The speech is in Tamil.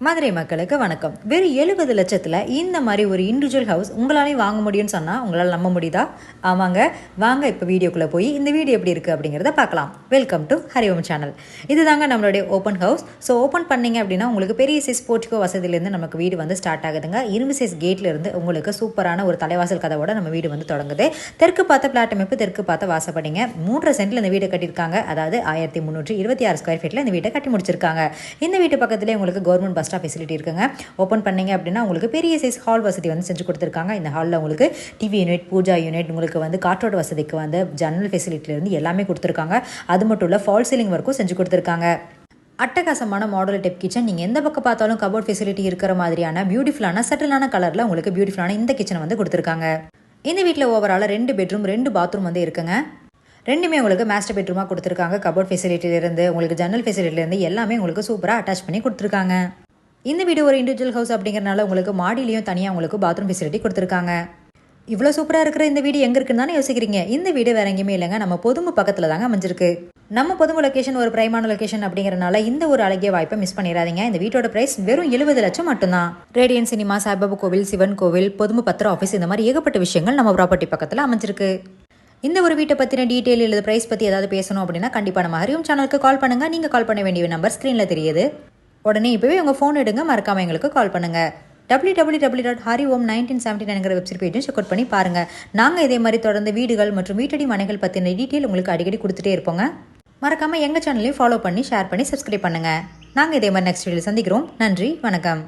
மதுரை மக்களுக்கு வணக்கம். வெறும் 70 லட்சத்தில் இந்த மாதிரி ஒரு இண்டிவிஜுவல் ஹவுஸ் உங்களாலையும் வாங்க முடியும்னு சொன்னால் உங்களால் நம்ப முடியுதா? ஆமாங்க, வாங்க இப்போ வீடியோக்குள்ளே போய் இந்த வீடியோ எப்படி இருக்குது அப்படிங்கிறத பார்க்கலாம். Welcome to Hariom channel. இது தாங்க நம்மளுடைய ஓப்பன் ஹவுஸ். ஸோ ஓப்பன் பண்ணிங்க அப்படின்னா உங்களுக்கு பெரிய சைஸ் போர்ட்டிகோ வசதியிலேருந்து நமக்கு வீடு வந்து ஸ்டார்ட் ஆகுதுங்க. இரும்பு சைஸ் கேட்லேருந்து உங்களுக்கு சூப்பரான ஒரு தலைவாசல் கதவோட நம்ம வீடு வந்து தொடங்குது. தெற்கு பார்த்த பிளாட் அமைப்பு, தெற்கு பார்த்த வாசப்படிங்க. 3 சென்டில் இந்த வீடு கட்டியிருக்காங்க. அதாவது 1326 ஸ்கொயர் ஃபீட்டில் இந்த வீட்டை கட்டி முடிச்சிருக்காங்க. இந்த வீட்டு பக்கத்திலே உங்களுக்கு கவர்மெண்ட் பஸ் ஸ்டாப் ஃபெசிலிட்டி இருக்குங்க. ஓப்பன் பண்ணீங்க அப்படின்னா உங்களுக்கு பெரிய சைஸ் ஹால் வசதி வந்து செஞ்சு கொடுத்துருக்காங்க. இந்த ஹாலில் உங்களுக்கு டிவி யூனிட், பூஜா யூனிட், உங்களுக்கு வந்து காற்றோட வசதிக்கு வந்து ஜன்னல் ஃபெசிலிட்டிலேருந்து எல்லாமே கொடுத்துருக்காங்க. அது மட்டும் இல்லை, ஃபால் சீலிங் ஒர்க்கும் செஞ்சு கொடுத்துருக்காங்க. அட்டகாசமான மாடல் டைப் கிச்சன். நீங்கள் எந்த பக்கம் பார்த்தாலும் கபோர்ட் ஃபெசிலிட்டி இருக்கிற மாதிரியான பியூட்டிஃபுல்லான சட்டிலான கலரில் உங்களுக்கு பியூட்டிஃபுல்லான இந்த கிச்சனை வந்து கொடுத்துருக்காங்க. இந்த வீட்டில் ஓவரால் 2 பெட்ரூம் 2 பாத்ரூம் வந்து இருக்குங்க. ரெண்டுமே உங்களுக்கு மாஸ்டர் பெட்ரூமாக கொடுத்துருக்காங்க. கபோர்ட் ஃபெசிலிட்டிலேருந்து உங்களுக்கு ஜன்னல் ஃபெசிலிட்டிலேருந்து எல்லாமே உங்களுக்கு சூப்பராக அட்டாச் பண்ணி கொடுத்துருக்காங்க. இந்த வீடு ஒரு இண்டிவிஜுவல் ஹவுஸ் அப்படிங்கிறனால உங்களுக்கு மாடியிலையும் தனியாக உங்களுக்கு பாத்ரூம் ஃபெசிலிட்டி கொடுத்துருக்காங்க. இவ்வளோ சூப்பராக இருக்கிற இந்த வீடு எங்கே இருக்குன்னு தானே யோசிக்கிறீங்க? இந்த வீடு வேற எங்கேயுமே இல்லைங்க, நம்ம பொதும்பு பக்கத்தில் தாங்க அமைஞ்சிருக்கு. நம்ம பொதும்பு லொக்கேஷன் ஒரு பிரைமான லொக்கேஷன் அப்படிங்கிறனால இந்த ஒரு அழகிய வாய்ப்பை மிஸ் பண்ணிடாதீங்க. இந்த வீட்டோட பிரைஸ் வெறும் 70 லட்சம் மட்டும்தான். ரேடியன் சினிமா, சாய்பாபா கோவில், சிவன் கோவில், பொதும்பு பத்திர ஆஃபீஸ், இந்த மாதிரி ஏகப்பட்ட விஷயங்கள் நம்ம ப்ராப்பர்ட்டி பக்கத்தில் அமைஞ்சிருக்கு. இந்த ஒரு வீட்டை பற்றின டீட்டெயில் இல்லை ப்ரைஸ் பற்றி ஏதாவது பேசணும் அப்படின்னா கண்டிப்பாக நம்ம ஹரிஓம் சேனலுக்கு கால் பண்ணுங்கள். நீங்கள் கால் பண்ண வேண்டிய நம்பர் ஸ்க்ரீனில் தெரியுது. உடனே இப்போவே உங்கள் ஃபோன் எடுங்க, மறக்காமல் எங்களுக்கு கால் பண்ணுங்கள். www.hariom1979 வெப்சைட் பேஜும் செக் அவுட் பண்ணி பாருங்கள். நாங்கள் இதே மாதிரி தொடர்ந்து வீடுகள் மற்றும் வீட்டடி மனைகள் பற்றின டீட்டெயில் உங்களுக்கு அடிக்கடி கொடுத்துட்டே இருப்போங்க. மறக்காமல் எங்கள் சேனலையும் ஃபாலோ பண்ணி, ஷேர் பண்ணி, சப்ஸ்கிரைப் பண்ணுங்கள். நாங்கள் இதே மாதிரி நெக்ஸ்ட் வீடியோ சந்திக்கிறோம். நன்றி, வணக்கம்.